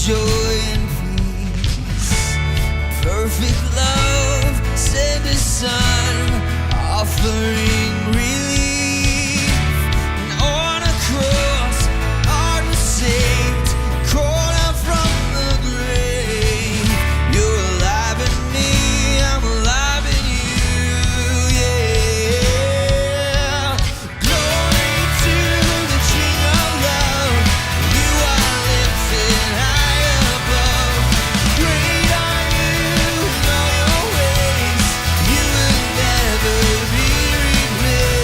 joy and peace. Perfect love, send His Son, offering relief. And on a cross, heart was saved, crawled out from the grave. You're alive in me, I'm alive in you, yeah. Glory to the King of love. You are lifted high above. Great are you in all your ways. You will never be replaced.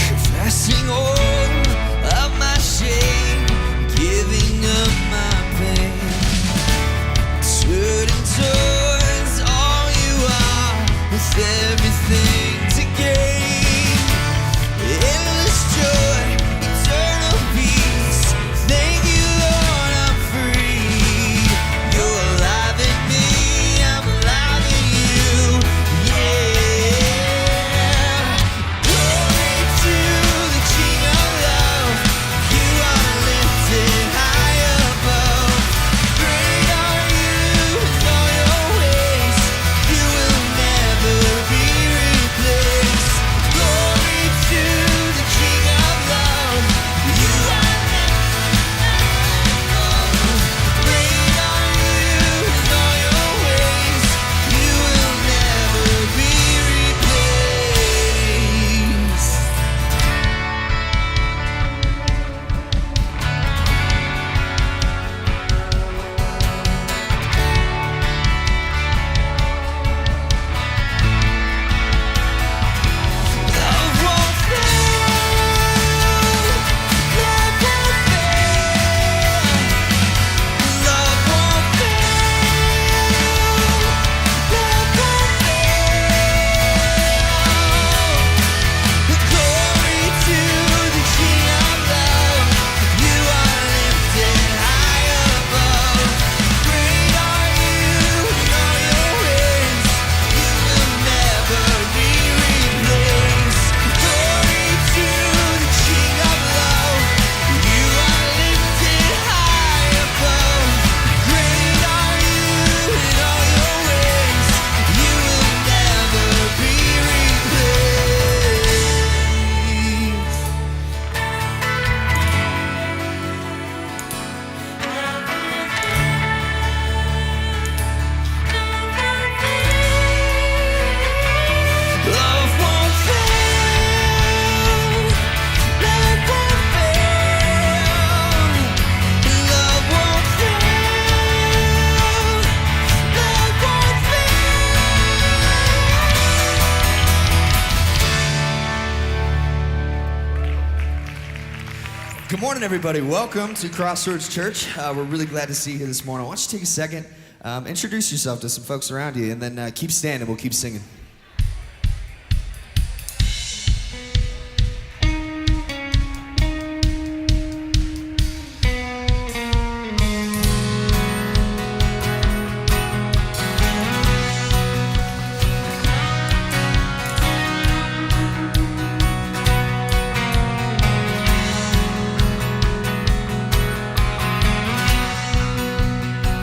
Confessing all of my shame, giving up my pain, turning towards all you are, with everything to gain. Endless joy, eternal peace. Thank you, Lord, I'm free. You're alive in me, I'm alive in you, yeah. Glory to the King of love. You are lifted high above. Great are you in all your ways. You will never be replaced. Glory to the King of love. You are lifted high above. Great are you in all your ways. You will never be replaced. Love won't fail. Love won't fail. Love won't fail. Love won't fail. Glory to the King of love. You are lifted high above. Great are you in all your ways. You will never be replaced. Glory to the King of love. You are lifted high above. Great are you in all your ways. You will never be replaced. Love won't fail. Love won't fail. Love won't fail. Love won't fail. Good morning, everybody. Welcome to Crossroads Church. We're really glad to see you here this morning. Why don't you take a second, introduce yourself to some folks around you, and then keep standing. We'll keep singing.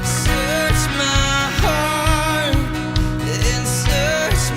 Search my heart and search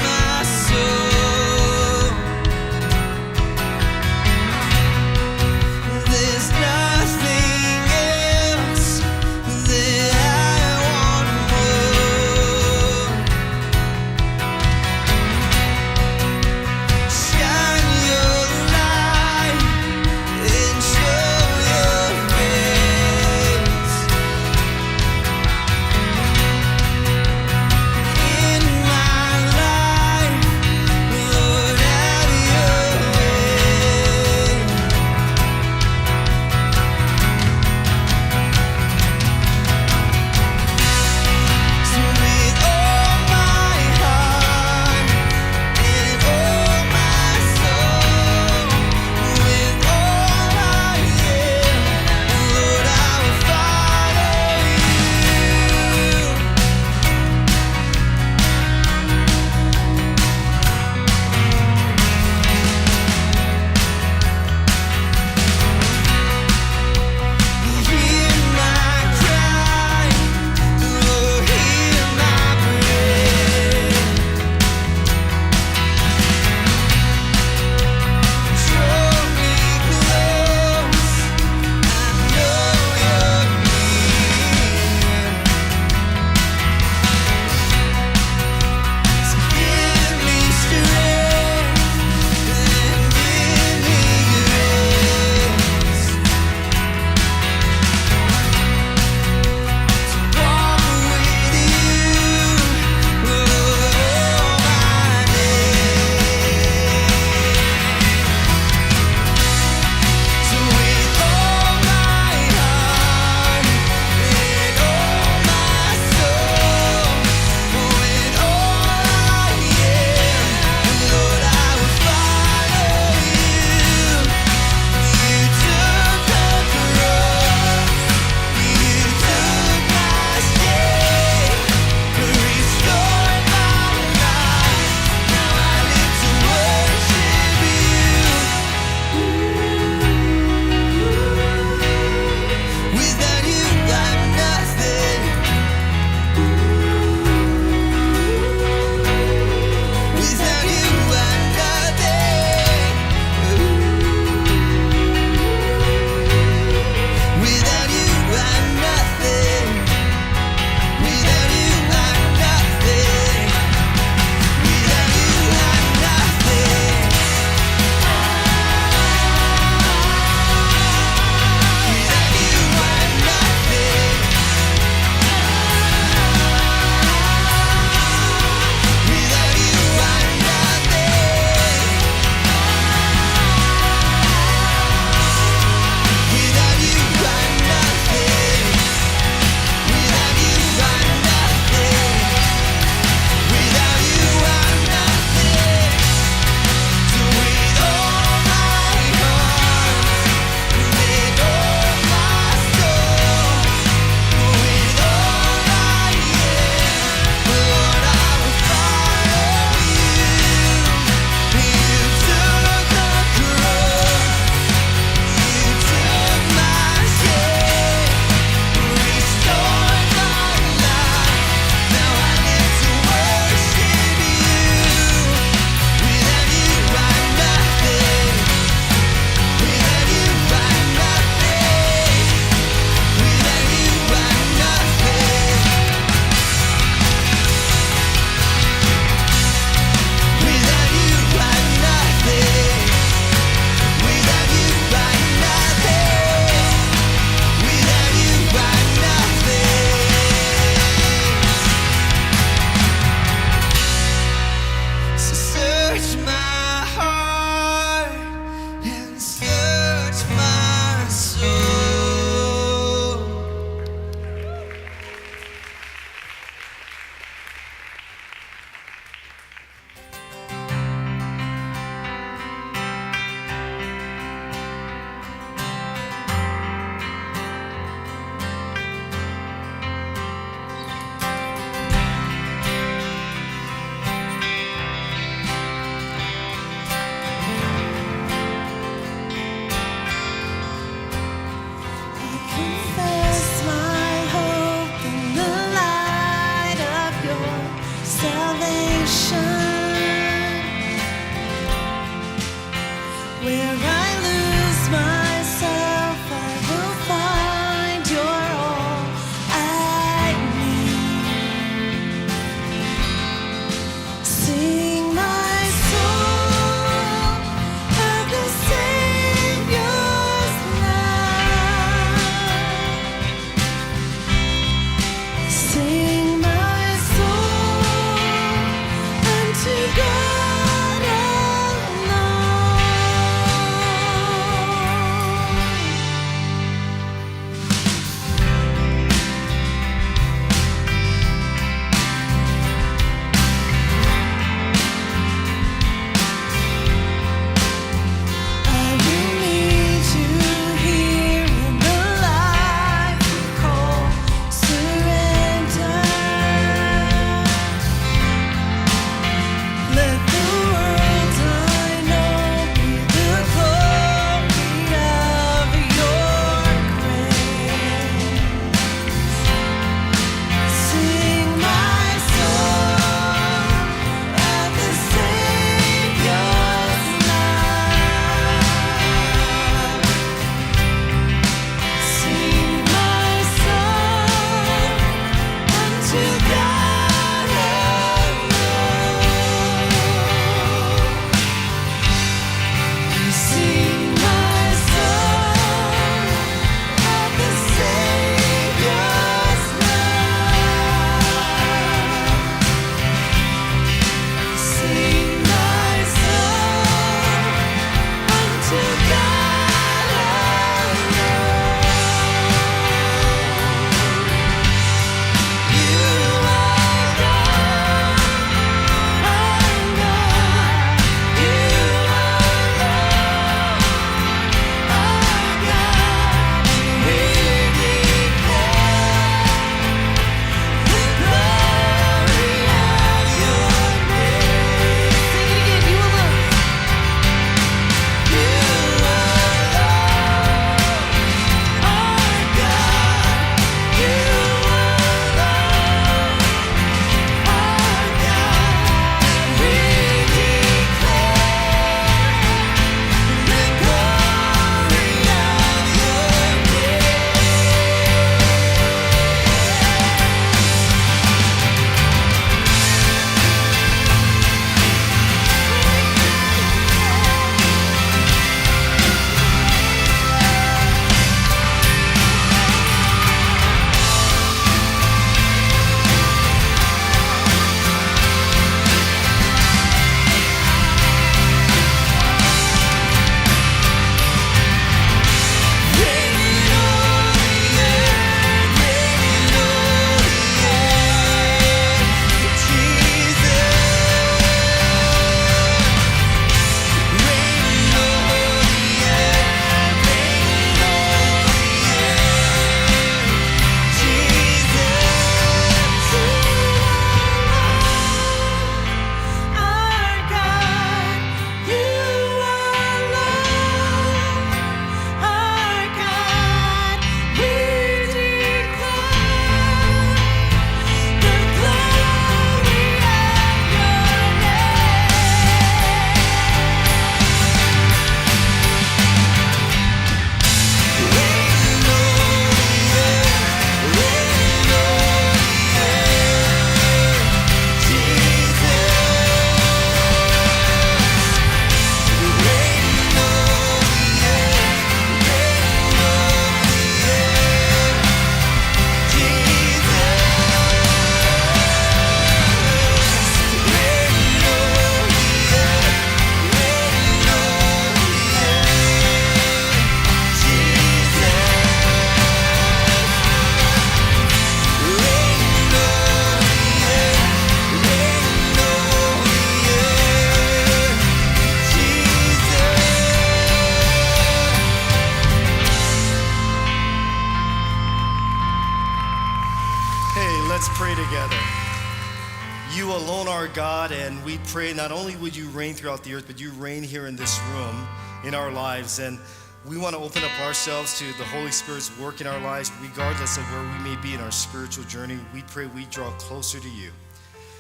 alone are God, and we pray not only would you reign throughout the earth, but you reign here in this room, in our lives. And we want to open up ourselves to the Holy Spirit's work in our lives, regardless of where we may be in our spiritual journey. We pray we draw closer to you.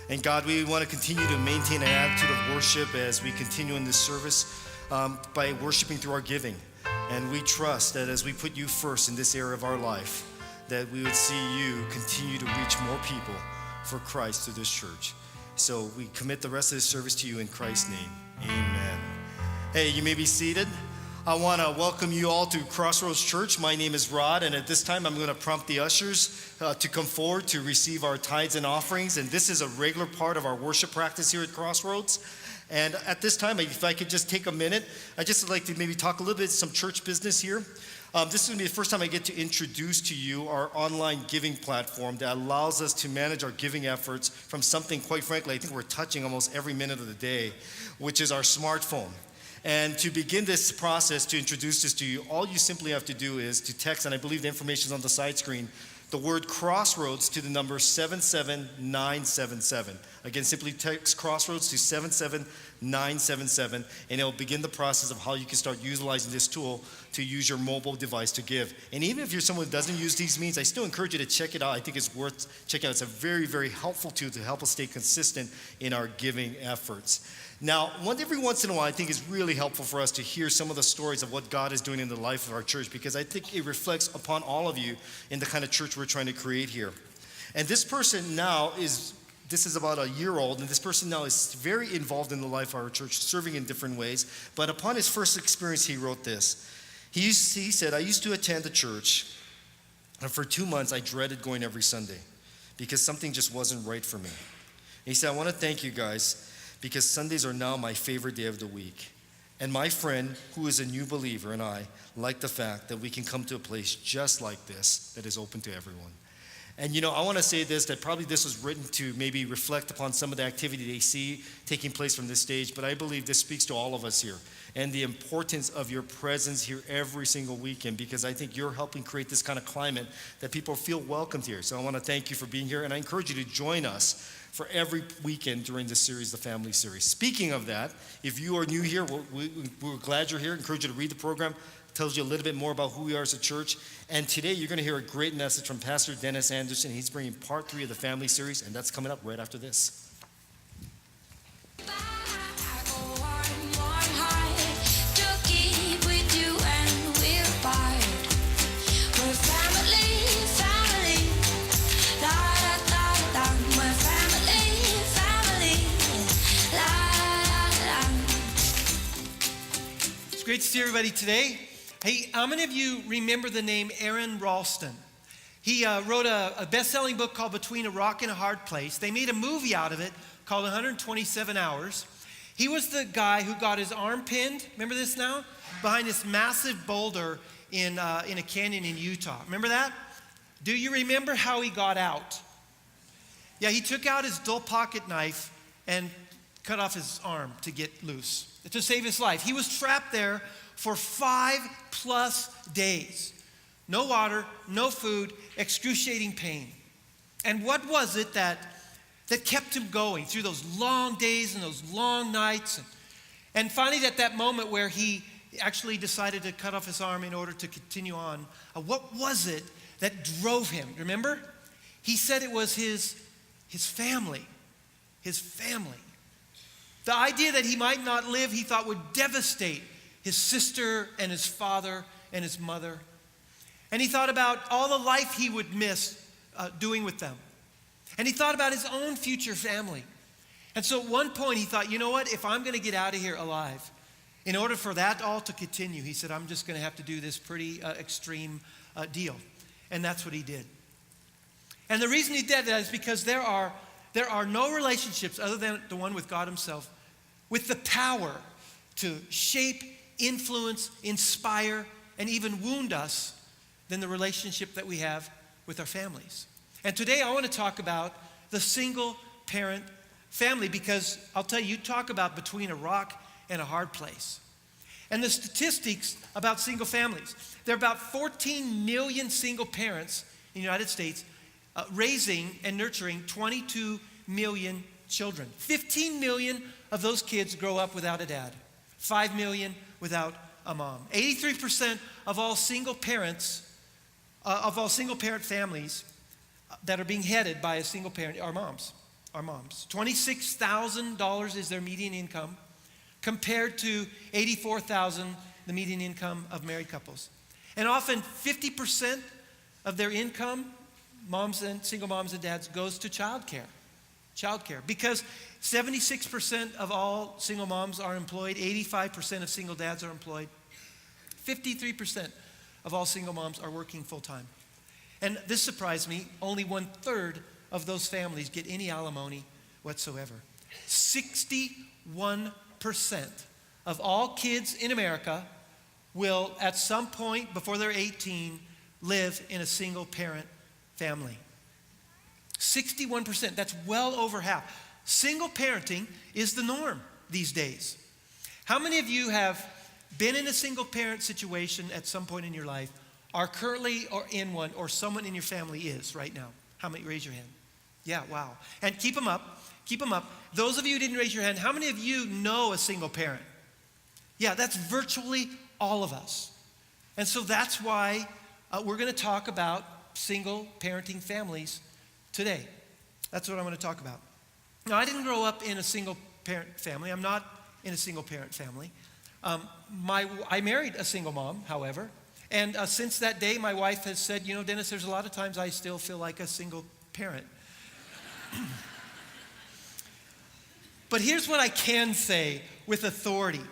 And God, we want to continue to maintain an attitude of worship as we continue in this service by worshiping through our giving. And we trust that as we put you first in this area of our life, that we would see you continue to reach more people for Christ through this church. So we commit the rest of this service to you in Christ's name. Amen. Hey, you may be seated. I want to welcome you all to Crossroads Church. My name is Rod, and at this time I'm going to prompt the ushers to come forward to receive our tithes and offerings. And this is a regular part of our worship practice here at Crossroads. And at this time, if I could just take a minute, I'd just like to maybe talk a little bit some church business here. This is going to be the first time I get to introduce to you our online giving platform that allows us to manage our giving efforts from something, quite frankly, I think we're touching almost every minute of the day, which is our smartphone. And to begin this process, to introduce this to you, all you simply have to do is to text, and I believe the information is on the side screen, the word Crossroads to the number 77977. Again, simply text Crossroads to 77977, and it'll begin the process of how you can start utilizing this tool to use your mobile device to give. And even if you're someone who doesn't use these means, I still encourage you to check it out. I think it's worth checking out. It's a very, very helpful tool to help us stay consistent in our giving efforts. Now, every once in a while, I think it's really helpful for us to hear some of the stories of what God is doing in the life of our church, because I think it reflects upon all of you in the kind of church we're trying to create here. And this person now this is about a year old, and this person now is very involved in the life of our church, serving in different ways. But upon his first experience, he wrote this. He said, I used to attend the church, and for 2 months, I dreaded going every Sunday because something just wasn't right for me. And he said, I want to thank you guys, because Sundays are now my favorite day of the week. And my friend, who is a new believer, and I like the fact that we can come to a place just like this that is open to everyone. And I want to say this, that probably this was written to maybe reflect upon some of the activity they see taking place from this stage, but I believe this speaks to all of us here and the importance of your presence here every single weekend, because I think you're helping create this kind of climate that people feel welcomed here. So I want to thank you for being here, and I encourage you to join us for every weekend during this series, the Family Series. Speaking of that, if you are new here, we're glad you're here. I encourage you to read the program. It tells you a little bit more about who we are as a church. And today you're going to hear a great message from Pastor Dennis Anderson. He's bringing part 3 of the Family Series, and that's coming up right after this. Great to see everybody today. Hey, how many of you remember the name Aron Ralston? He wrote a best-selling book called Between a Rock and a Hard Place. They made a movie out of it called 127 Hours. He was the guy who got his arm pinned, remember this now? Behind this massive boulder in a canyon in Utah. Remember that? Do you remember how he got out? Yeah, he took out his dull pocket knife and cut off his arm to get loose, to save his life. He was trapped there for 5+ days. No water, no food, excruciating pain. And what was it that kept him going through those long days and those long nights? And finally, at that moment where he actually decided to cut off his arm in order to continue on, what was it that drove him? Remember? He said it was his family. His family. The idea that he might not live, he thought, would devastate his sister and his father and his mother. And he thought about all the life he would miss doing with them. And he thought about his own future family. And so at one point he thought, you know what, if I'm going to get out of here alive, in order for that all to continue, he said, I'm just going to have to do this pretty extreme deal. And that's what he did. And the reason he did that is because there are no relationships other than the one with God himself with the power to shape, influence, inspire, and even wound us than the relationship that we have with our families. And today I want to talk about the single parent family, because I'll tell you talk about between a rock and a hard place. And the statistics about single families, there are about 14 million single parents in the United States raising and nurturing 22 million children. 15 million of those kids grow up without a dad. 5 million without a mom. 83% of all single parents, of all single parent families that are being headed by a single parent are moms. Are moms. $26,000 is their median income compared to $84,000, the median income of married couples. And often 50% of their income, single moms and dads, goes to childcare. Because 76% of all single moms are employed, 85% of single dads are employed, 53% of all single moms are working full time. And this surprised me, only 1/3 of those families get any alimony whatsoever. 61% of all kids in America will, at some point before they're 18, live in a single parent family. 61%, that's well over half. Single parenting is the norm these days. How many of you have been in a single parent situation at some point in your life, are currently or in one, or someone in your family is right now? How many? Raise your hand. Yeah, wow. And keep them up. Those of you who didn't raise your hand, how many of you know a single parent? Yeah, that's virtually all of us. And so that's why we're going to talk about single parenting families today. That's what I'm going to talk about. Now, I didn't grow up in a single parent family. I'm not in a single parent family. I married a single mom, however. And since that day, my wife has said, you know, Dennis, there's a lot of times I still feel like a single parent. But here's what I can say with authority.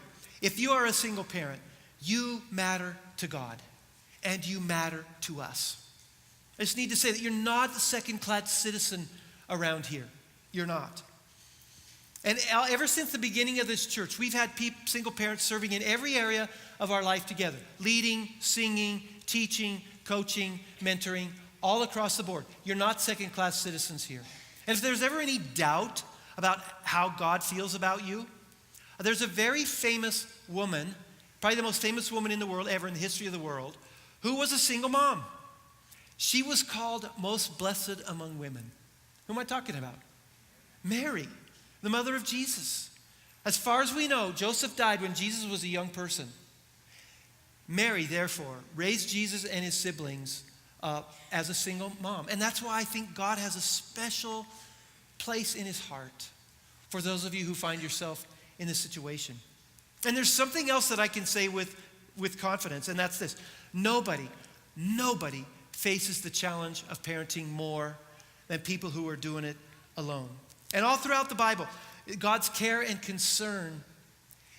If you are a single parent, you matter to God, and you matter to us. I just need to say that you're not a second-class citizen around here. You're not. And ever since the beginning of this church, we've had single parents serving in every area of our life together. Leading, singing, teaching, coaching, mentoring, all across the board. You're not second-class citizens here. And if there's ever any doubt about how God feels about you, there's a very famous woman, probably the most famous woman in the world ever in the history of the world, who was a single mom. She was called most blessed among women. Who am I talking about? Mary, the mother of Jesus. As far as we know, Joseph died when Jesus was a young person. Mary, therefore, raised Jesus and his siblings as a single mom. And that's why I think God has a special place in his heart for those of you who find yourself in this situation. And there's something else that I can say with confidence, and that's this. Nobody faces the challenge of parenting more than people who are doing it alone. And all throughout the Bible, God's care and concern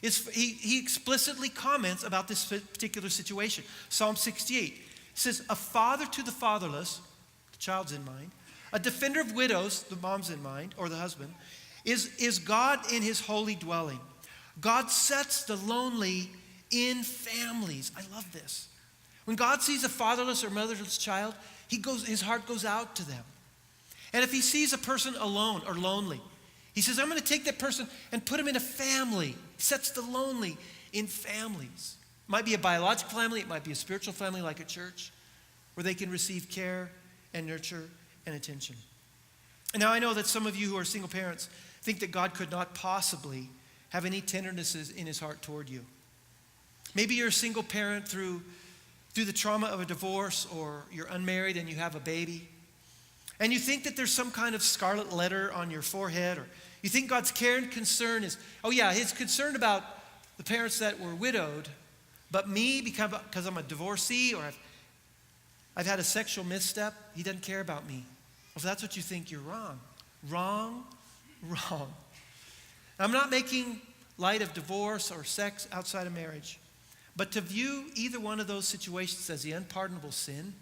he explicitly comments about this particular situation. Psalm 68 says, a father to the fatherless, the child's in mind, a defender of widows, the mom's in mind, or the husband, is God in his holy dwelling. God sets the lonely in families. I love this. When God sees a fatherless or motherless child, his heart goes out to them. And if he sees a person alone or lonely, he says, I'm going to take that person and put him in a family. He sets the lonely in families. It might be a biological family. It might be a spiritual family like a church where they can receive care and nurture and attention. And now I know that some of you who are single parents think that God could not possibly have any tendernesses in his heart toward you. Maybe you're a single parent through the trauma of a divorce, or you're unmarried and you have a baby. And you think that there's some kind of scarlet letter on your forehead, or you think God's care and concern is, oh yeah, he's concerned about the parents that were widowed, but me, because I'm a divorcee, or I've had a sexual misstep, he doesn't care about me. Well, if that's what you think, you're wrong. Wrong. I'm not making light of divorce or sex outside of marriage, but to view either one of those situations as the unpardonable sin,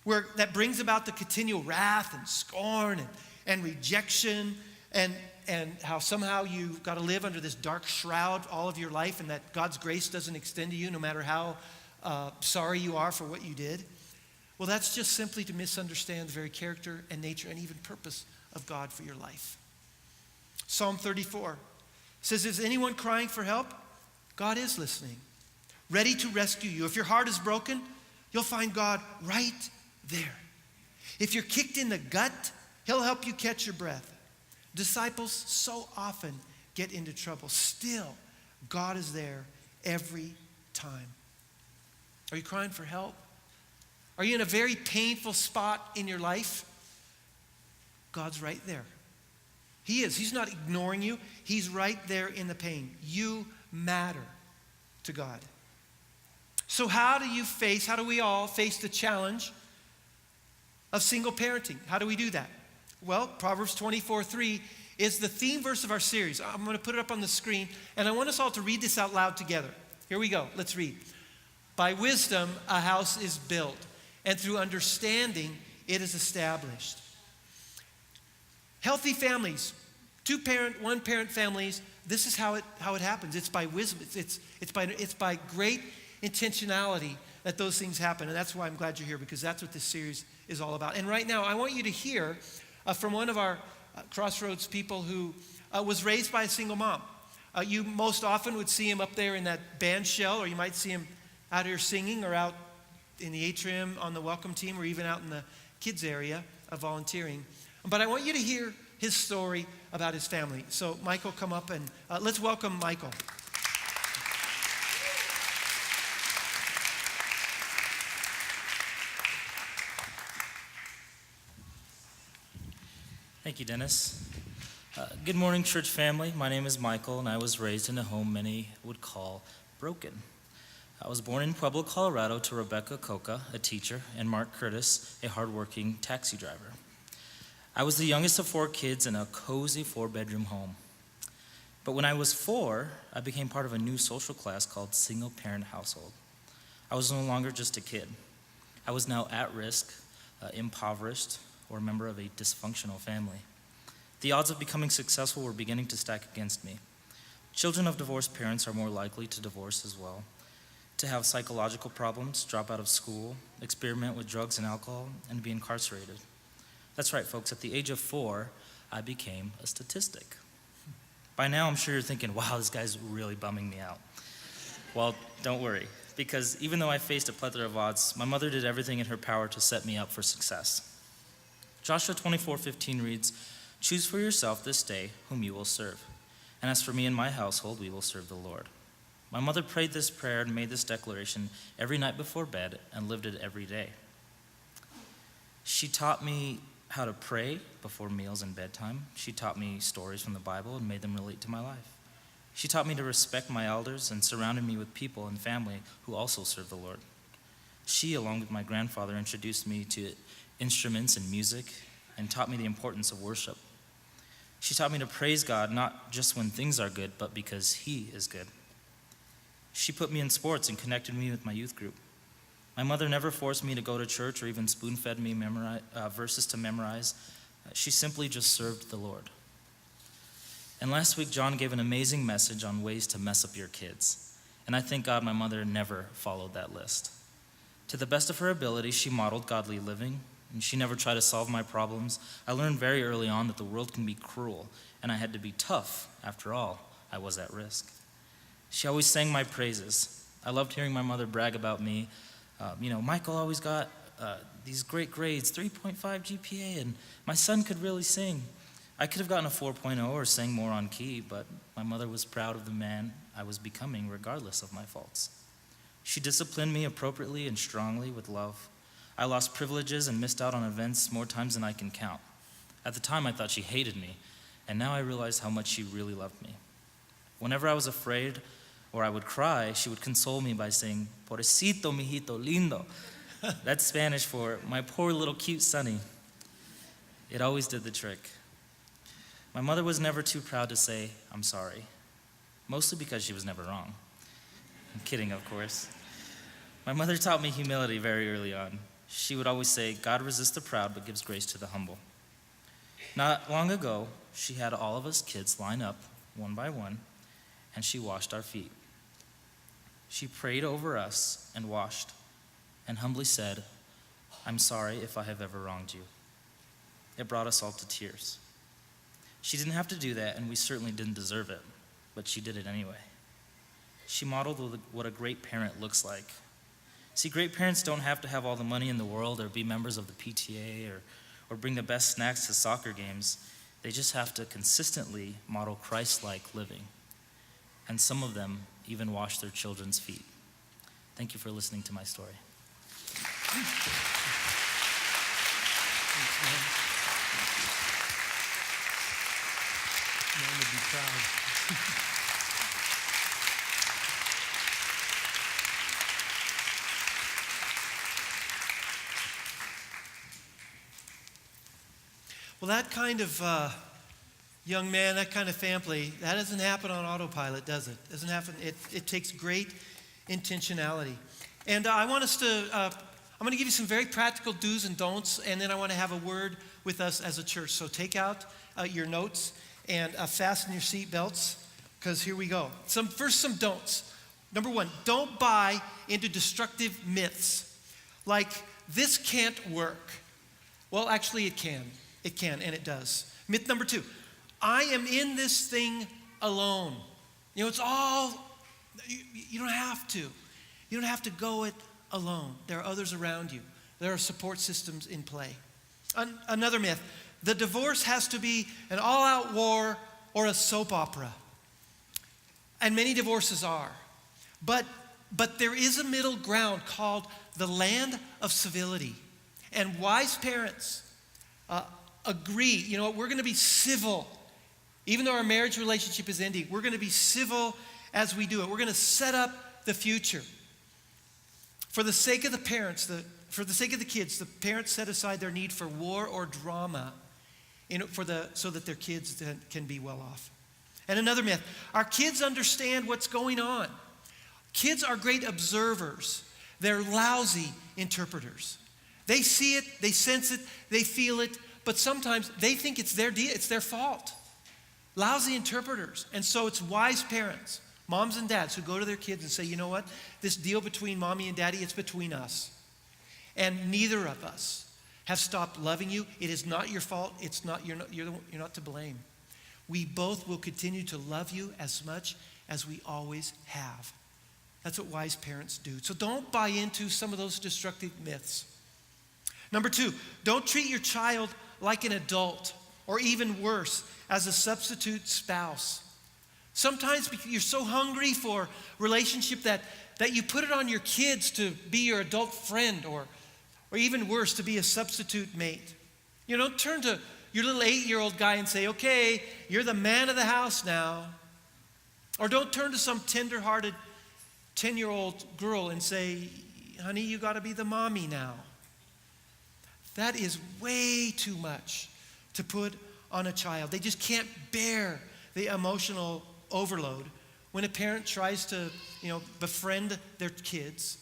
where that brings about the continual wrath and scorn and rejection, and how somehow you've got to live under this dark shroud all of your life, and that God's grace doesn't extend to you no matter how sorry you are for what you did. Well, that's just simply to misunderstand the very character and nature and even purpose of God for your life. Psalm 34 says, is anyone crying for help? God is listening, ready to rescue you. If your heart is broken, you'll find God right there. If you're kicked in the gut, he'll help you catch your breath. Disciples so often get into trouble. Still, God is there every time. Are you crying for help? Are you in a very painful spot in your life? God's right there. He is. He's not ignoring you. He's right there in the pain. You matter to God. So how do we all face the challenge of single parenting? How do we do that? Well, Proverbs 24:3 is the theme verse of our series. I'm going to put it up on the screen, and I want us all to read this out loud together. Here we go. Let's read. By wisdom, a house is built, and through understanding, it is established. Healthy families, 2-parent, 1-parent families, this is how it happens. It's by wisdom. It's by great intentionality that those things happen. And that's why I'm glad you're here, because that's what this series is all about. And right now, I want you to hear from one of our Crossroads people who was raised by a single mom. You most often would see him up there in that band shell, or you might see him out here singing, or out in the atrium on the welcome team, or even out in the kids area volunteering. But I want you to hear his story about his family. So Michael, come up and let's welcome Michael. Thank you, Dennis. Good morning, church family. My name is Michael, and I was raised in a home many would call broken. I was born in Pueblo, Colorado, to Rebecca Coca, a teacher, and Mark Curtis, a hardworking taxi driver. I was the youngest of 4 kids in a cozy 4-bedroom home. But when I was 4, I became part of a new social class called single parent household. I was no longer just a kid. I was now at risk, impoverished, or a member of a dysfunctional family. The odds of becoming successful were beginning to stack against me. Children of divorced parents are more likely to divorce as well, to have psychological problems, drop out of school, experiment with drugs and alcohol, and be incarcerated. That's right, folks. At the age of 4, I became a statistic. By now, I'm sure you're thinking, wow, this guy's really bumming me out. Well, don't worry, because even though I faced a plethora of odds, my mother did everything in her power to set me up for success. Joshua 24:15 reads, "Choose for yourself this day whom you will serve. And as for me and my household, we will serve the Lord." My mother prayed this prayer and made this declaration every night before bed and lived it every day. She taught me how to pray before meals and bedtime. She taught me stories from the Bible and made them relate to my life. She taught me to respect my elders and surrounded me with people and family who also serve the Lord. She, along with my grandfather, introduced me to instruments and music and taught me the importance of worship. She taught me to praise God not just when things are good, but because He is good. She put me in sports and connected me with my youth group. My mother never forced me to go to church or even spoon-fed me verses to memorize. She simply just served the Lord. And last week, John gave an amazing message on ways to mess up your kids. And I thank God my mother never followed that list. To the best of her ability, she modeled godly living, and she never tried to solve my problems. I learned very early on that the world can be cruel, and I had to be tough. After all, I was at risk. She always sang my praises. I loved hearing my mother brag about me. Michael always got these great grades, 3.5 GPA, and my son could really sing. I could have gotten a 4.0 or sang more on key, but my mother was proud of the man I was becoming regardless of my faults. She disciplined me appropriately and strongly with love. I lost privileges and missed out on events more times than I can count. At the time, I thought she hated me, and now I realize how much she really loved me. Whenever I was afraid or I would cry, she would console me by saying, "Pobrecito, mijito lindo." That's Spanish for my poor little cute sonny. It always did the trick. My mother was never too proud to say, "I'm sorry," mostly because she was never wrong. I'm kidding, of course. My mother taught me humility very early on. She would always say, "God resists the proud but gives grace to the humble." Not long ago, she had all of us kids line up one by one, and she washed our feet. She prayed over us and washed, and humbly said, "I'm sorry if I have ever wronged you." It brought us all to tears. She didn't have to do that, and we certainly didn't deserve it, but she did it anyway. She modeled what a great parent looks like. See, great parents don't have to have all the money in the world or be members of the PTA or bring the best snacks to soccer games. They just have to consistently model Christ-like living. And some of them even wash their children's feet. Thank you for listening to my story. Man would be proud. Well, that kind of young man, that kind of family, that doesn't happen on autopilot, does it? Doesn't happen. It takes great intentionality. And I want us to, I'm going to give you some very practical do's and don'ts, and then I want to have a word with us as a church. So take out your notes and fasten your seat belts, because here we go. First, some don'ts. Number one, don't buy into destructive myths like this can't work. Well, actually it can. It can, and it does. Myth number two, I am in this thing alone. You know, it's all, you don't have to. You don't have to go it alone. There are others around you. There are support systems in play. Another myth, the divorce has to be an all-out war or a soap opera. And many divorces are. But there is a middle ground called the land of civility. And wise parents agree, you know what, we're going to be civil. Even though our marriage relationship is ending, we're going to be civil as we do it. We're going to set up the future. For the sake of the parents, for the sake of the kids, the parents set aside their need for war or drama so that their kids can be well off. And another myth, our kids understand what's going on. Kids are great observers. They're lousy interpreters. They see it, they sense it, they feel it, but sometimes they think it's their fault. Lousy interpreters. And so it's wise parents, moms and dads, who go to their kids and say, you know what, this deal between mommy and daddy, it's between us. And neither of us have stopped loving you. It is not your fault. You're not to blame. We both will continue to love you as much as we always have. That's what wise parents do. So don't buy into some of those destructive myths. Number two, don't treat your child like an adult, or even worse, as a substitute spouse. Sometimes you're so hungry for relationship that you put it on your kids to be your adult friend, or even worse, to be a substitute mate. You don't turn to your little 8-year-old guy and say, okay, you're the man of the house now. Or don't turn to some tender-hearted 10-year-old girl and say, honey, you got to be the mommy now. That is way too much to put on a child. They just can't bear the emotional overload when a parent tries to, befriend their kids,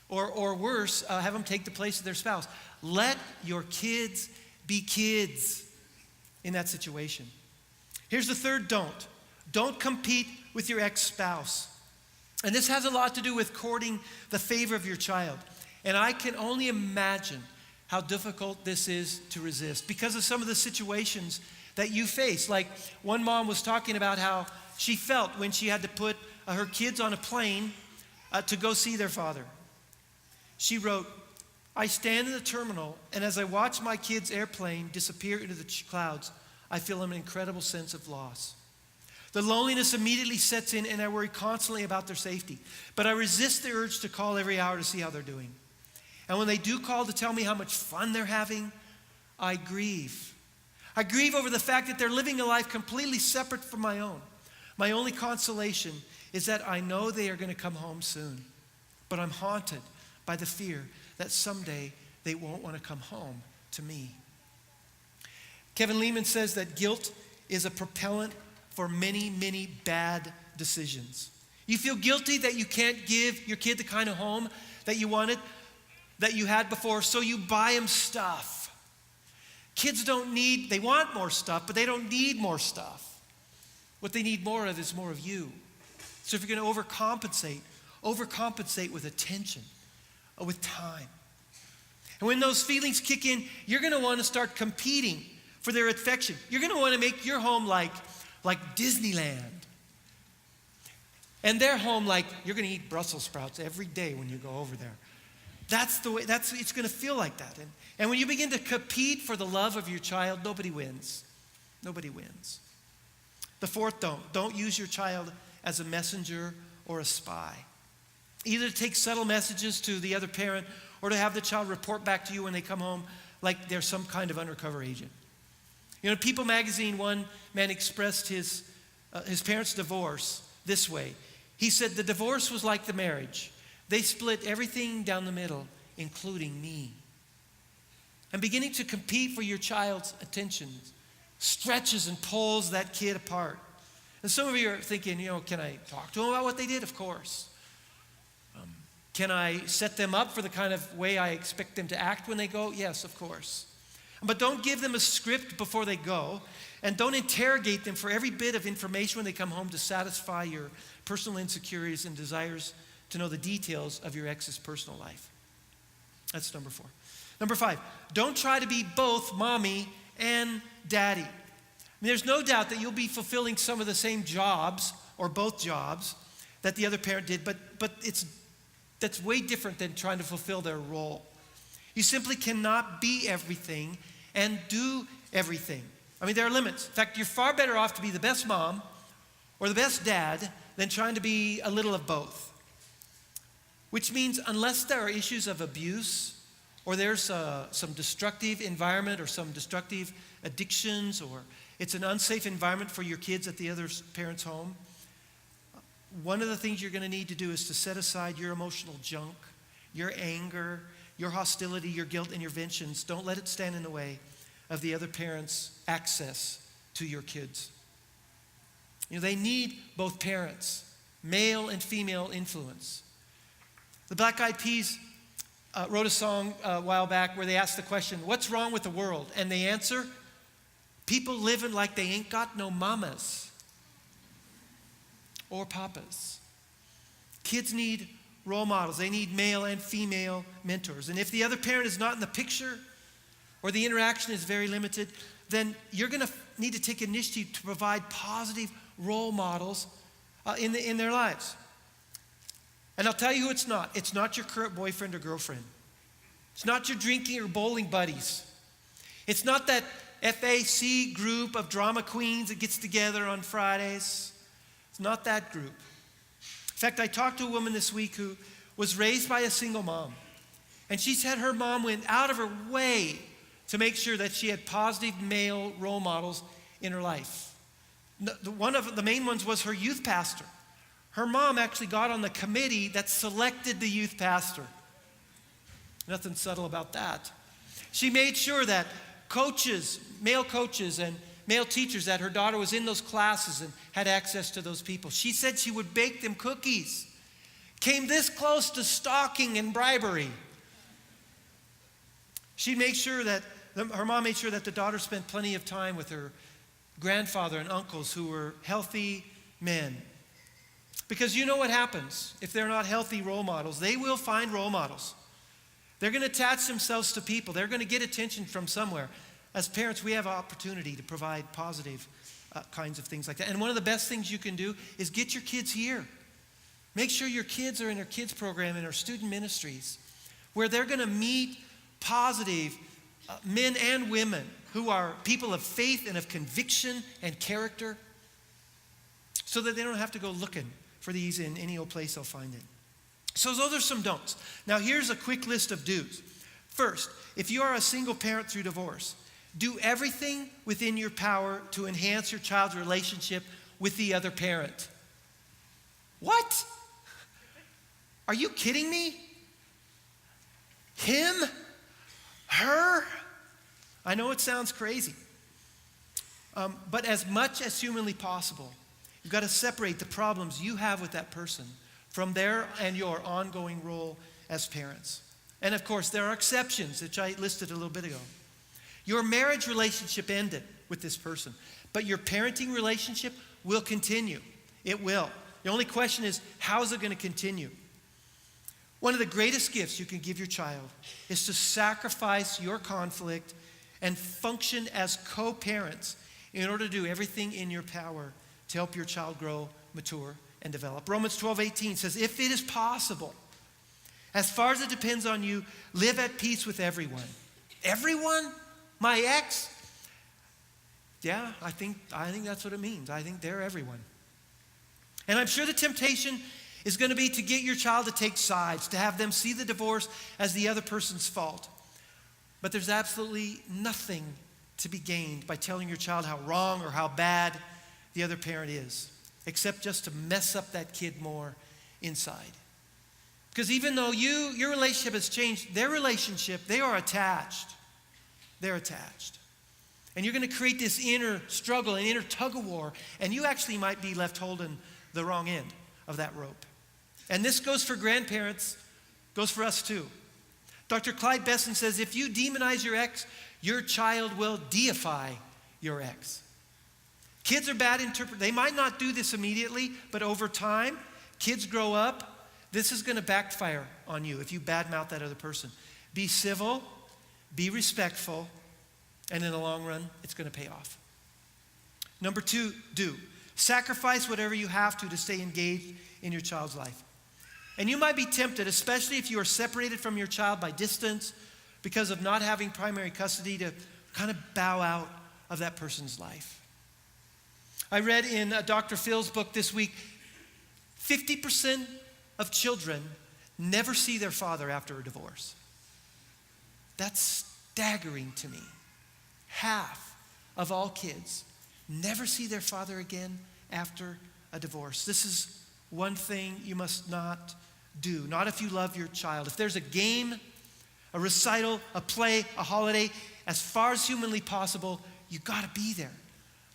or worse, have them take the place of their spouse. Let your kids be kids in that situation. Here's the third don't. Don't compete with your ex-spouse. And this has a lot to do with courting the favor of your child. And I can only imagine how difficult this is to resist because of some of the situations that you face. Like one mom was talking about how she felt when she had to put her kids on a plane to go see their father. She wrote, I stand in the terminal, and as I watch my kids' airplane disappear into the clouds, I feel an incredible sense of loss. The loneliness immediately sets in, and I worry constantly about their safety. But I resist the urge to call every hour to see how they're doing. And when they do call to tell me how much fun they're having, I grieve. I grieve over the fact that they're living a life completely separate from my own. My only consolation is that I know they are going to come home soon. But I'm haunted by the fear that someday they won't want to come home to me. Kevin Lehman says that guilt is a propellant for many, many bad decisions. You feel guilty that you can't give your kid the kind of home that you wanted, that you had before, so you buy them stuff. Kids they want more stuff, but they don't need more stuff. What they need more of is more of you. So if you're going to overcompensate with attention, or with time. And when those feelings kick in, you're going to want to start competing for their affection. You're going to want to make your home like Disneyland. And their home like you're going to eat Brussels sprouts every day when you go over there. That's the way, it's going to feel like that. And when you begin to compete for the love of your child, nobody wins. Nobody wins. The fourth don't use your child as a messenger or a spy. Either to take subtle messages to the other parent or to have the child report back to you when they come home like they're some kind of undercover agent. You know, People magazine, one man expressed his parents' divorce this way. He said, the divorce was like the marriage. They split everything down the middle, including me. And beginning to compete for your child's attention stretches and pulls that kid apart. And some of you are thinking, can I talk to them about what they did? Of course. Can I set them up for the kind of way I expect them to act when they go? Yes, of course. But don't give them a script before they go, and don't interrogate them for every bit of information when they come home to satisfy your personal insecurities and desires to know the details of your ex's personal life. That's number 4. Number 5, don't try to be both mommy and daddy. There's no doubt that you'll be fulfilling some of the same jobs or both jobs that the other parent did, but that's way different than trying to fulfill their role. You simply cannot be everything and do everything. There are limits. In fact, you're far better off to be the best mom or the best dad than trying to be a little of both. Which means unless there are issues of abuse or there's some destructive environment or some destructive addictions or it's an unsafe environment for your kids at the other parent's home, one of the things you're going to need to do is to set aside your emotional junk, your anger, your hostility, your guilt, and your vengeance. Don't let it stand in the way of the other parent's access to your kids. They need both parents, male and female influence. The Black Eyed Peas wrote a song a while back where they asked the question, what's wrong with the world? And they answer, people living like they ain't got no mamas or papas. Kids need role models. They need male and female mentors. And if the other parent is not in the picture or the interaction is very limited, then you're going to need to take initiative to provide positive role models in their lives. And I'll tell you who it's not. It's not your current boyfriend or girlfriend. It's not your drinking or bowling buddies. It's not that FAC group of drama queens that gets together on Fridays. It's not that group. In fact, I talked to a woman this week who was raised by a single mom. And she said her mom went out of her way to make sure that she had positive male role models in her life. One of the main ones was her youth pastor. Her mom actually got on the committee that selected the youth pastor. Nothing subtle about that. She made sure that coaches, male coaches and male teachers, that her daughter was in those classes and had access to those people. She said she would bake them cookies. Came this close to stalking and bribery. Her mom made sure that the daughter spent plenty of time with her grandfather and uncles who were healthy men. Because you know what happens if they're not healthy role models. They will find role models. They're going to attach themselves to people. They're going to get attention from somewhere. As parents, we have an opportunity to provide positive kinds of things like that. And one of the best things you can do is get your kids here. Make sure your kids are in our kids program in our student ministries where they're going to meet positive men and women who are people of faith and of conviction and character so that they don't have to go looking for these in any old place they'll find it. So those are some don'ts. Now here's a quick list of do's. First, if you are a single parent through divorce, do everything within your power to enhance your child's relationship with the other parent. What? Are you kidding me? Him? Her? I know it sounds crazy. But as much as humanly possible, you've got to separate the problems you have with that person from their and your ongoing role as parents. And of course, there are exceptions, which I listed a little bit ago. Your marriage relationship ended with this person, but your parenting relationship will continue. It will. The only question is, how is it going to continue? One of the greatest gifts you can give your child is to sacrifice your conflict and function as co-parents in order to do everything in your power to help your child grow, mature, and develop. Romans 12:18 says, if it is possible, as far as it depends on you, live at peace with everyone. Everyone? My ex? Yeah, I think that's what it means. I think they're everyone. And I'm sure the temptation is going to be to get your child to take sides, to have them see the divorce as the other person's fault. But there's absolutely nothing to be gained by telling your child how wrong or how bad the other parent is, except just to mess up that kid more inside. Because even though your relationship has changed, their relationship, they are attached. They're attached. And you're going to create this inner struggle, an inner tug of war, and you actually might be left holding the wrong end of that rope. And this goes for grandparents, goes for us too. Dr. Clyde Besson says, if you demonize your ex, your child will deify your ex. Kids are bad interpreters. They might not do this immediately, but over time, kids grow up. This is going to backfire on you if you badmouth that other person. Be civil, be respectful, and in the long run, it's going to pay off. Number 2, do. Sacrifice whatever you have to stay engaged in your child's life. And you might be tempted, especially if you are separated from your child by distance because of not having primary custody, to kind of bow out of that person's life. I read in Dr. Phil's book this week, 50% of children never see their father after a divorce. That's staggering to me. Half of all kids never see their father again after a divorce. This is one thing you must not do. Not if you love your child. If there's a game, a recital, a play, a holiday, as far as humanly possible, you got to be there.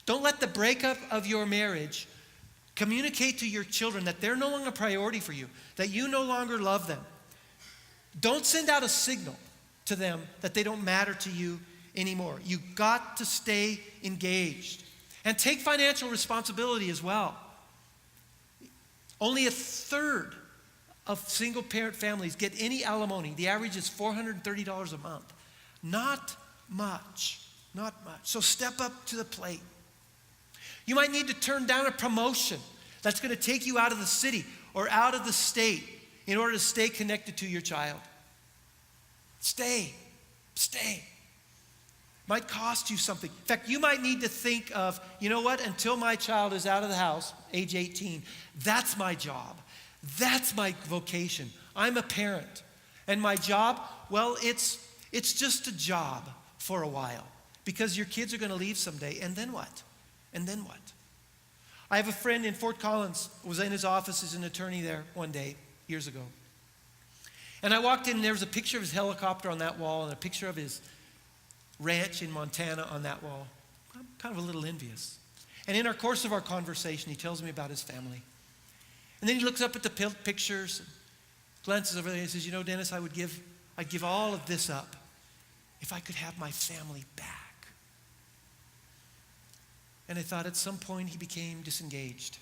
Don't let the breakup of your marriage communicate to your children that they're no longer a priority for you, that you no longer love them. Don't send out a signal to them that they don't matter to you anymore. You got to stay engaged. And take financial responsibility as well. Only a third of single parent families get any alimony. The average is $430 a month. Not much. Not much. So step up to the plate. You might need to turn down a promotion that's going to take you out of the city or out of the state in order to stay connected to your child. Stay. Might cost you something. In fact, you might need to think of, you know what, until my child is out of the house, age 18, that's my job. That's my vocation. I'm a parent. And my job, well, it's just a job for a while, because your kids are going to leave someday, and then what? And then what? I have a friend in Fort Collins, was in his office as an attorney there one day, years ago. And I walked in, and there was a picture of his helicopter on that wall and a picture of his ranch in Montana on that wall. I'm kind of a little envious. And in our course of our conversation, he tells me about his family. And then he looks up at the pictures, glances over there, and he says, you know, Dennis, I'd give all of this up if I could have my family back. And I thought at some point he became disengaged.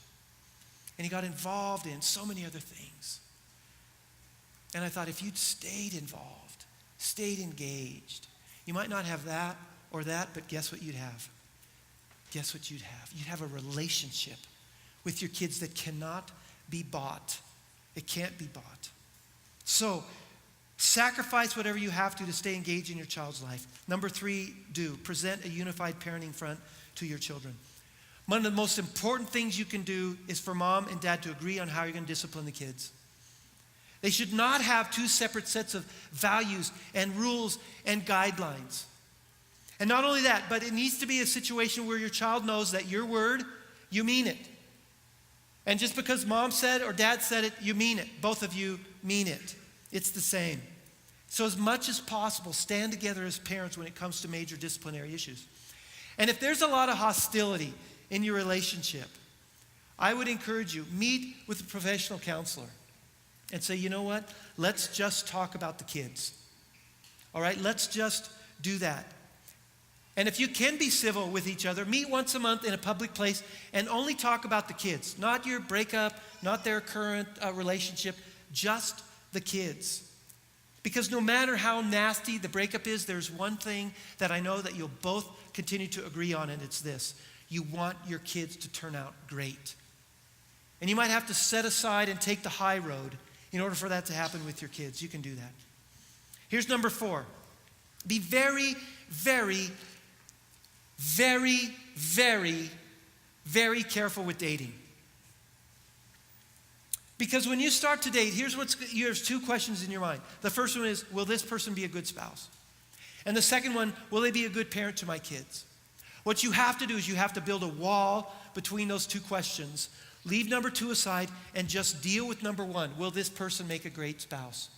And he got involved in so many other things. And I thought, if you'd stayed involved, stayed engaged, you might not have that or that, but guess what you'd have? Guess what you'd have? You'd have a relationship with your kids that cannot be bought. It can't be bought. So, sacrifice whatever you have to stay engaged in your child's life. Number 3, do. Present a unified parenting front to your children. One of the most important things you can do is for mom and dad to agree on how you're going to discipline the kids. They should not have 2 separate sets of values and rules and guidelines. And not only that, but it needs to be a situation where your child knows that your word, you mean it. And just because mom said or dad said it, you mean it. Both of you mean it. It's the same. So as much as possible, stand together as parents when it comes to major disciplinary issues. And if there's a lot of hostility in your relationship, I would encourage you, meet with a professional counselor and say, you know what? Let's just talk about the kids. All right? Let's just do that. And if you can be civil with each other, meet once a month in a public place and only talk about the kids. Not your breakup, not their current relationship, just the kids. Because no matter how nasty the breakup is, there's one thing that I know that you'll both continue to agree on, and it's this. You want your kids to turn out great. And you might have to set aside and take the high road in order for that to happen with your kids. You can do that. Here's number 4. Be very, very, very, very, very careful with dating. Because when you start to date, here's two questions in your mind. The first one is, will this person be a good spouse? And the second one, will they be a good parent to my kids? What you have to do is you have to build a wall between those two questions. Leave number two aside and just deal with number one. Will this person make a great spouse?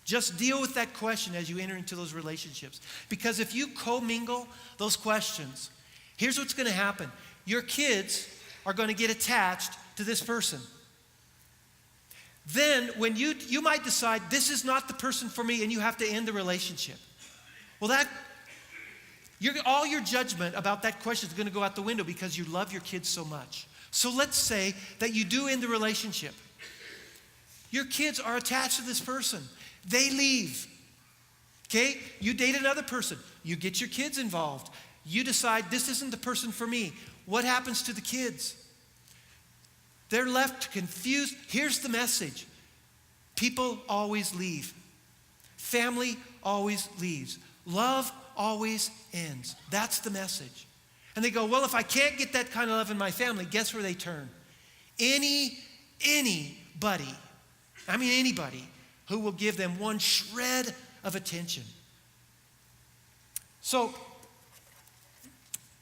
Just deal with that question as you enter into those relationships. Because if you commingle those questions, here's what's going to happen. Your kids are going to get attached to this person. Then when you might decide this is not the person for me and you have to end the relationship. Well, all your judgment about that question is going to go out the window because you love your kids so much. So let's say that you do end the relationship. Your kids are attached to this person. They leave. Okay? You date another person. You get your kids involved. You decide this isn't the person for me. What happens to the kids? They're left confused. Here's the message. People always leave. Family always leaves. Love always ends. That's the message. And they go, well, if I can't get that kind of love in my family, guess where they turn? Anybody who will give them one shred of attention. So,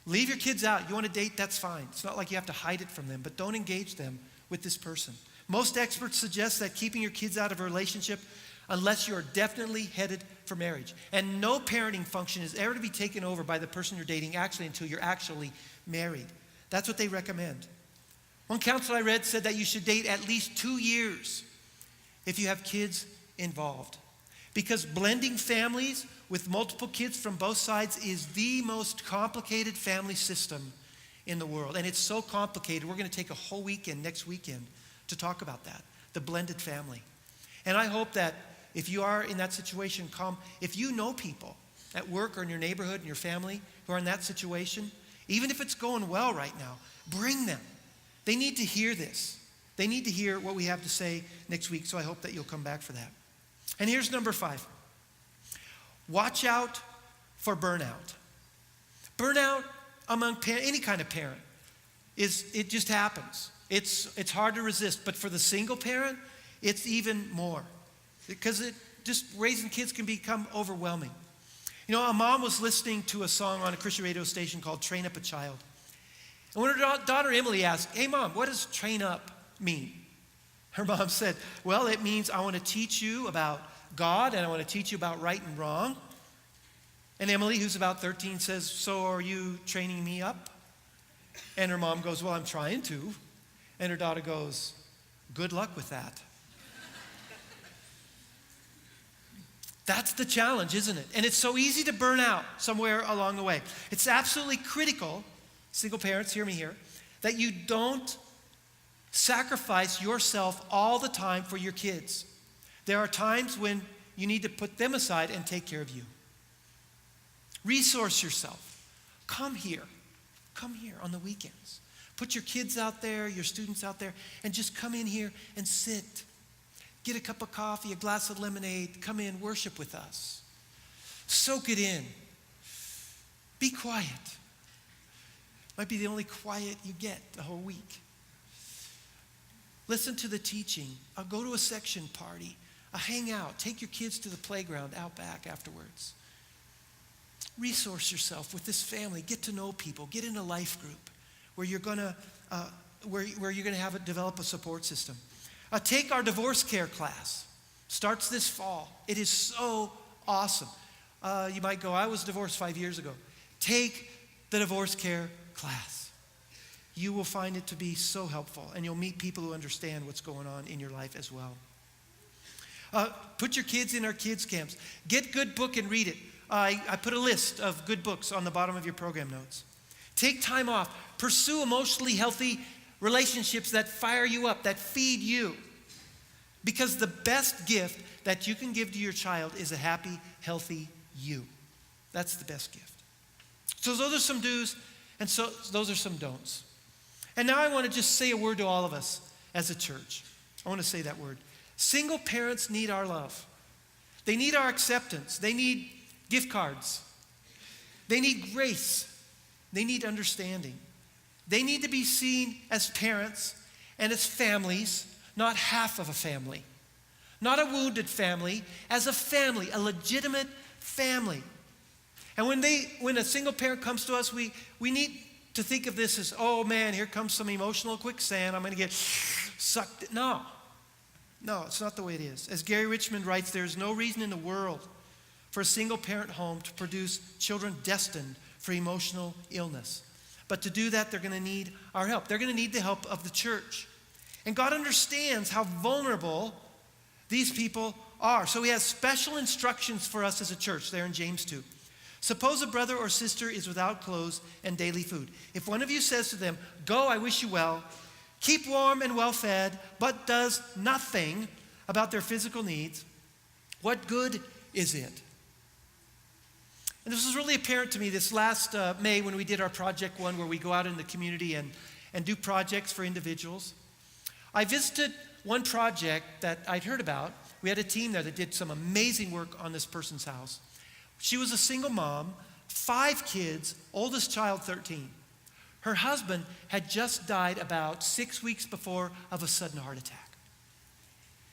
leave your kids out. You want to date, that's fine. It's not like you have to hide it from them, but don't engage them with this person. Most experts suggest that keeping your kids out of a relationship unless you're definitely headed for marriage. And no parenting function is ever to be taken over by the person you're dating until you're actually married. That's what they recommend. One counselor I read said that you should date at least 2 years if you have kids involved. Because blending families with multiple kids from both sides is the most complicated family system in the world. And it's so complicated, we're going to take a whole weekend next weekend to talk about that, the blended family. And I hope that if you are in that situation, if you know people at work or in your neighborhood and your family who are in that situation, even if it's going well right now, bring them. They need to hear this. They need to hear what we have to say next week, so I hope that you'll come back for that. And here's number 5. Watch out for burnout. Burnout among any kind of parent it just happens. It's hard to resist, but for the single parent, it's even more. Because raising kids can become overwhelming. You know, a mom was listening to a song on a Christian radio station called Train Up a Child. And when her daughter Emily asked, hey mom, what does train up mean? Her mom said, well, it means I want to teach you about God and I want to teach you about right and wrong. And Emily, who's about 13, says, so are you training me up? And her mom goes, well, I'm trying to. And her daughter goes, good luck with that. That's the challenge, isn't it? And it's so easy to burn out somewhere along the way. It's absolutely critical, single parents, hear me here, that you don't sacrifice yourself all the time for your kids. There are times when you need to put them aside and take care of you. Resource yourself. Come here on the weekends. Put your kids out there, your students out there, and just come in here and sit. Get a cup of coffee, a glass of lemonade, come in, worship with us. Soak it in. Be quiet. Might be the only quiet you get the whole week. Listen to the teaching. Go to a section party. Hang out. Take your kids to the playground out back afterwards. Resource yourself with this family. Get to know people. Get in a life group where you're gonna develop a support system. Take our divorce care class. Starts this fall. It is so awesome. You might go, I was divorced 5 years ago. Take the divorce care class. You will find it to be so helpful, and you'll meet people who understand what's going on in your life as well. Put your kids in our kids camps. Get good book and read it. I put a list of good books on the bottom of your program notes. Take time off. Pursue emotionally healthy relationships that fire you up, that feed you. Because the best gift that you can give to your child is a happy, healthy you. That's the best gift. So those are some do's, and so those are some don'ts. And now I want to just say a word to all of us as a church. I want to say that word. Single parents need our love. They need our acceptance. They need gift cards. They need grace. They need understanding. They need to be seen as parents and as families, not half of a family. Not a wounded family, as a family, a legitimate family. And when a single parent comes to us, we need to think of this as, oh man, here comes some emotional quicksand. I'm going to get sucked. No, it's not the way it is. As Gary Richmond writes, there is no reason in the world for a single parent home to produce children destined for emotional illness. But to do that, they're going to need our help. They're going to need the help of the church. And God understands how vulnerable these people are. So he has special instructions for us as a church there in James 2. Suppose a brother or sister is without clothes and daily food. If one of you says to them, go, I wish you well, keep warm and well fed, but does nothing about their physical needs, what good is it? And this was really apparent to me this last May when we did our Project One, where we go out in the community and do projects for individuals. I visited one project that I'd heard about. We had a team there that did some amazing work on this person's house. She was a single mom, 5 kids, oldest child 13. Her husband had just died about 6 weeks before of a sudden heart attack.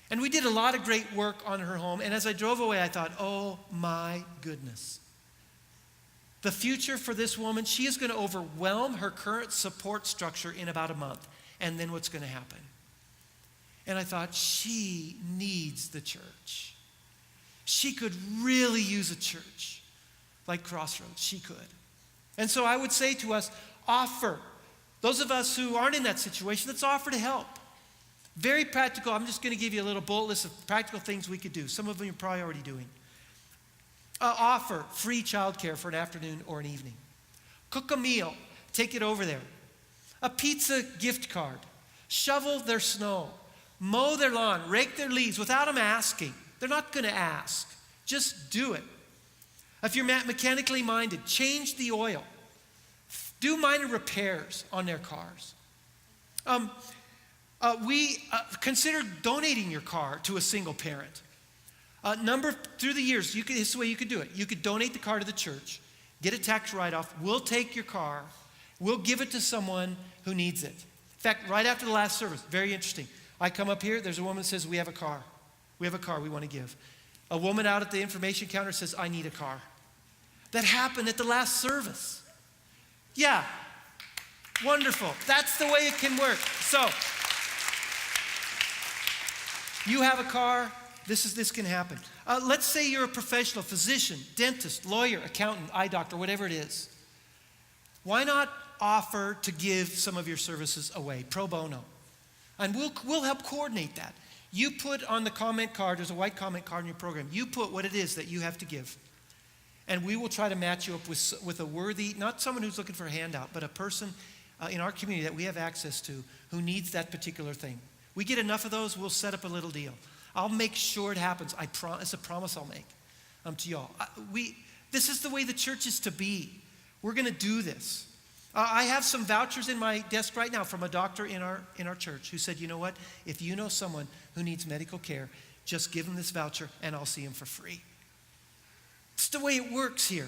And we did a lot of great work on her home. And as I drove away, I thought, oh my goodness. The future for this woman, she is going to overwhelm her current support structure in about a month. And then what's going to happen? And I thought, she needs the church. She could really use a church like Crossroads. She could. And so I would say to us, offer. Those of us who aren't in that situation, let's offer to help. Very practical. I'm just going to give you a little bullet list of practical things we could do. Some of them you're probably already doing. Offer free childcare for an afternoon or an evening. Cook a meal. Take it over there. A pizza gift card. Shovel their snow. Mow their lawn. Rake their leaves without them asking. They're not going to ask. Just do it. If you're mechanically minded, change the oil. Do minor repairs on their cars. We consider donating your car to a single parent. Through the years, this is the way you could do it. You could donate the car to the church, get a tax write-off. We'll take your car. We'll give it to someone who needs it. In fact, right after the last service, very interesting. I come up here, there's a woman that says, we have a car. We have a car we want to give. A woman out at the information counter says, I need a car. That happened at the last service. Yeah, wonderful. That's the way it can work. So, you have a car, this can happen. Let's say you're a professional, physician, dentist, lawyer, accountant, eye doctor, whatever it is. Why not offer to give some of your services away, pro bono? And we'll help coordinate that. You put on the comment card, there's a white comment card in your program, you put what it is that you have to give. And we will try to match you up with a worthy, not someone who's looking for a handout, but a person in our community that we have access to who needs that particular thing. We get enough of those, we'll set up a little deal. I'll make sure it happens. It's a promise I'll make to y'all. This is the way the church is to be. We're going to do this. I have some vouchers in my desk right now from a doctor in our church who said, you know what? If you know someone who needs medical care, just give them this voucher and I'll see them for free. It's the way it works here.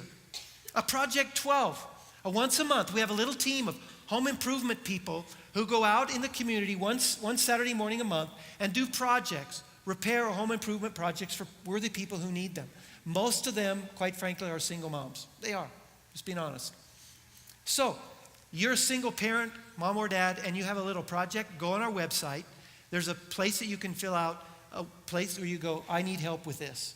Project 12, once a month, we have a little team of home improvement people who go out in the community one Saturday morning a month and do projects, repair or home improvement projects for worthy people who need them. Most of them, quite frankly, are single moms. They are, just being honest. So, you're a single parent, mom or dad, and you have a little project, go on our website. There's a place that you can fill out, a place where you go, I need help with this.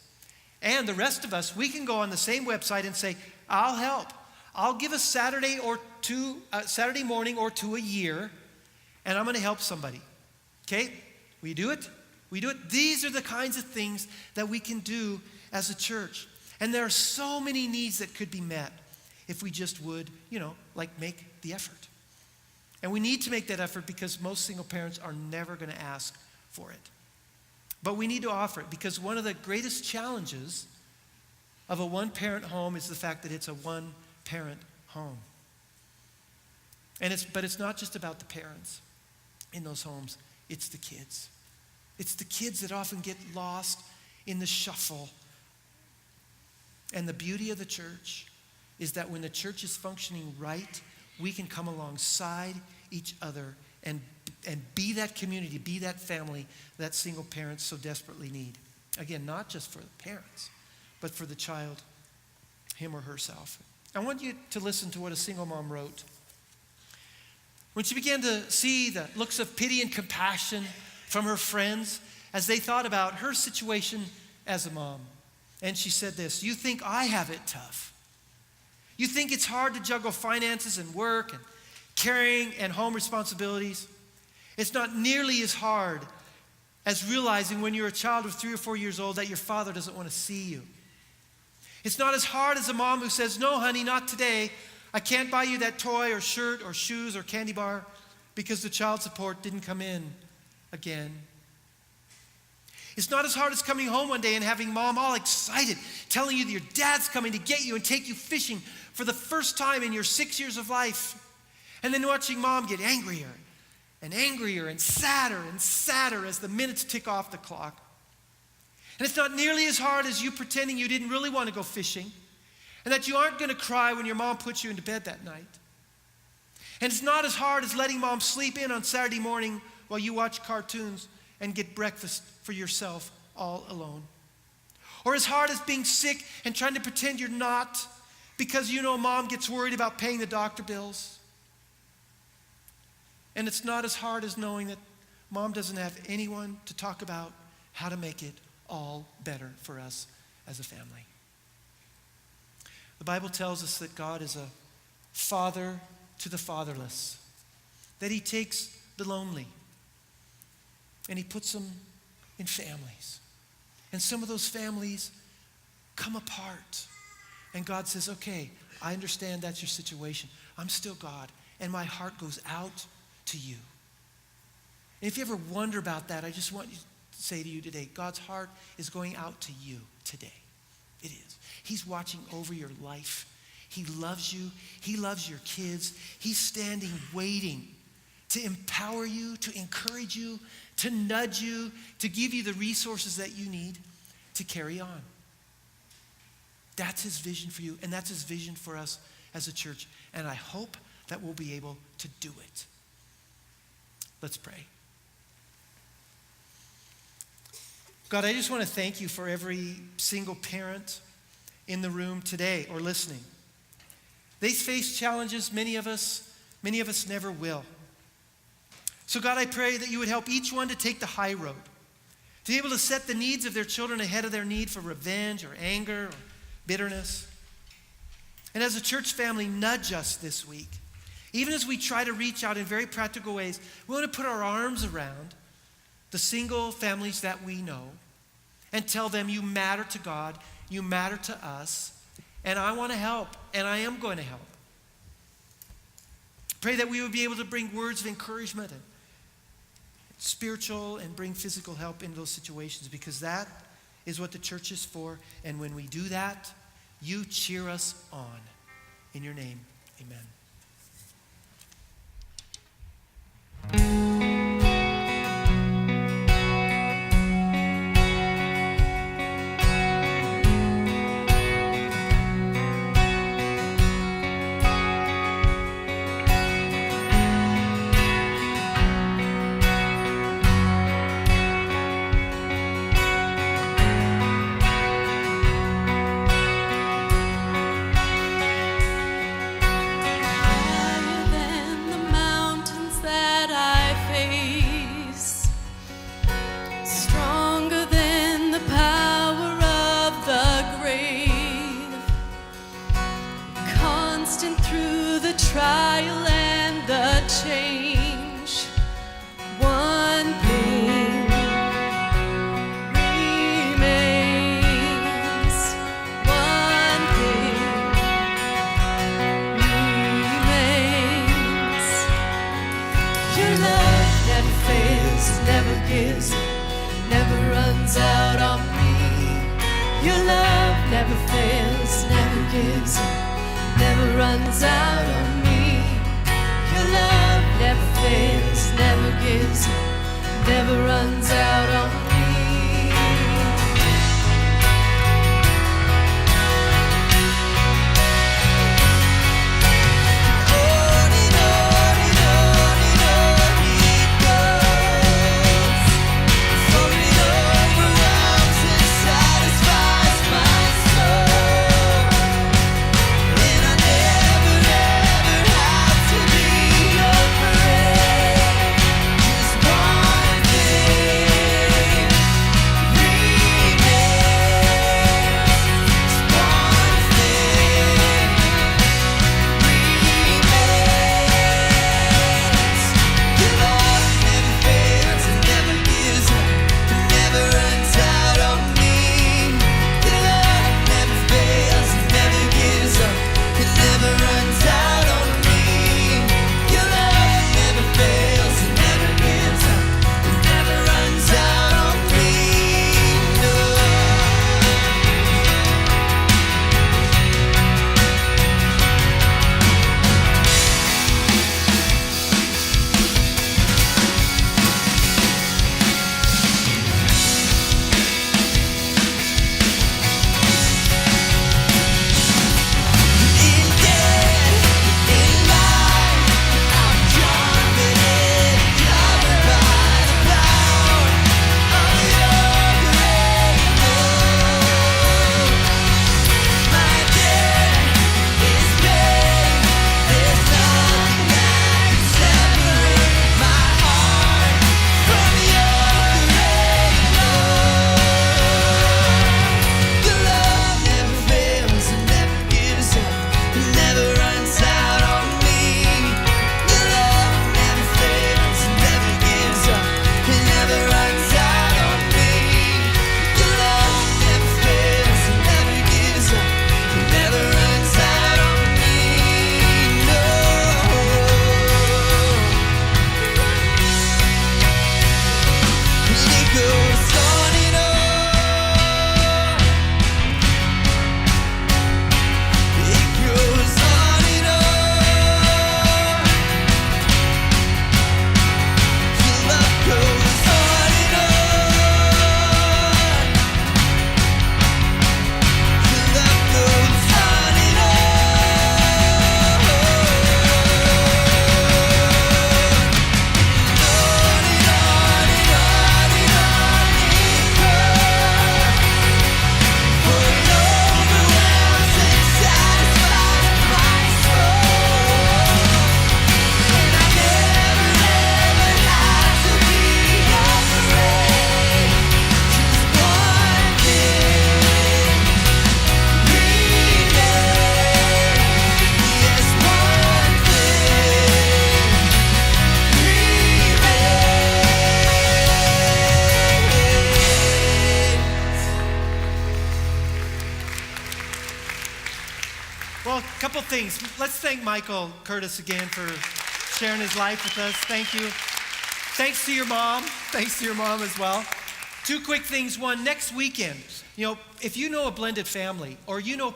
And the rest of us, we can go on the same website and say, I'll help. I'll give a Saturday morning or two a year, and I'm going to help somebody. Okay? Will you do it? Will you do it? These are the kinds of things that we can do as a church. And there are so many needs that could be met if we just would, make the effort. And we need to make that effort because most single parents are never going to ask for it. But we need to offer it because one of the greatest challenges of a one-parent home is the fact that it's a one-parent home. But it's not just about the parents in those homes, it's the kids. It's the kids that often get lost in the shuffle. And the beauty of the church is that when the church is functioning right, we can come alongside each other and be that community, be that family that single parents so desperately need. Again, not just for the parents, but for the child, him or herself. I want you to listen to what a single mom wrote. When she began to see the looks of pity and compassion from her friends as they thought about her situation as a mom. And she said this, "You think I have it tough. You think it's hard to juggle finances and work and caring and home responsibilities. It's not nearly as hard as realizing when you're a child of 3 or 4 years old that your father doesn't want to see you. It's not as hard as a mom who says, 'No, honey, not today. I can't buy you that toy or shirt or shoes or candy bar because the child support didn't come in again.' It's not as hard as coming home one day and having mom all excited, telling you that your dad's coming to get you and take you fishing for the first time in your 6 years of life. And then watching mom get angrier and angrier and sadder as the minutes tick off the clock. And it's not nearly as hard as you pretending you didn't really want to go fishing and that you aren't going to cry when your mom puts you into bed that night. And it's not as hard as letting mom sleep in on Saturday morning while you watch cartoons and get breakfast for yourself all alone. Or as hard as being sick and trying to pretend you're not because you know mom gets worried about paying the doctor bills. And it's not as hard as knowing that mom doesn't have anyone to talk about how to make it all better for us as a family. The Bible tells us that God is a father to the fatherless, that he takes the lonely and he puts them in families. And some of those families come apart. And God says, "Okay, I understand that's your situation. I'm still God, and my heart goes out to you." And if you ever wonder about that, I just want to say to you today, God's heart is going out to you today. It is. He's watching over your life. He loves you. He loves your kids. He's standing waiting to empower you, to encourage you, to nudge you, to give you the resources that you need to carry on. That's his vision for you, and that's his vision for us as a church. And I hope that we'll be able to do it. Let's pray. God, I just want to thank you for every single parent in the room today or listening. They face challenges many of us never will. So God, I pray that you would help each one to take the high road, to be able to set the needs of their children ahead of their need for revenge or anger or bitterness. And as a church family, nudge us this week. Even as we try to reach out in very practical ways, we want to put our arms around the single families that we know and tell them you matter to God, you matter to us, and I want to help, and I am going to help. Pray that we would be able to bring words of encouragement and spiritual and bring physical help in those situations, because that is what the church is for. And when we do that, you cheer us on. In your name, amen. Higher than the mountains that I face, stronger than the power of the grave, constant through the trial and the change. One thing remains. One thing remains. Your love never fails, never gives, never runs out on me. Your love never fails, never gives, never runs out on me. Your love never fails, never gives, never runs out on me. couple things. Let's thank Michael Curtis again for sharing his life with us. Thank you. Thanks to your mom. Thanks to your mom as well. Two quick things. One, next weekend, if you know a blended family or you know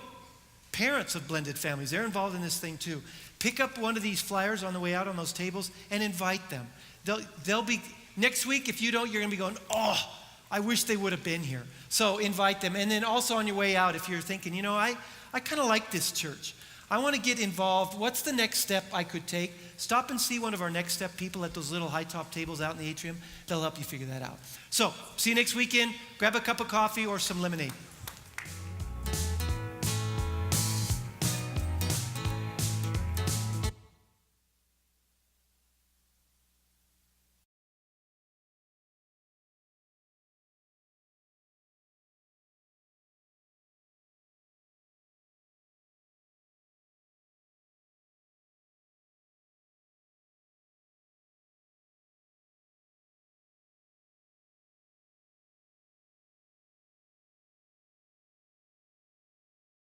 parents of blended families, they're involved in this thing too. Pick up one of these flyers on the way out on those tables and invite them. They'll be, next week, if you don't, you're going to be going, oh, I wish they would have been here. So invite them. And then also on your way out, if you're thinking, I kind of like this church. I want to get involved. What's the next step I could take? Stop and see one of our Next Step people at those little high top tables out in the atrium. They'll help you figure that out. So, see you next weekend. Grab a cup of coffee or some lemonade.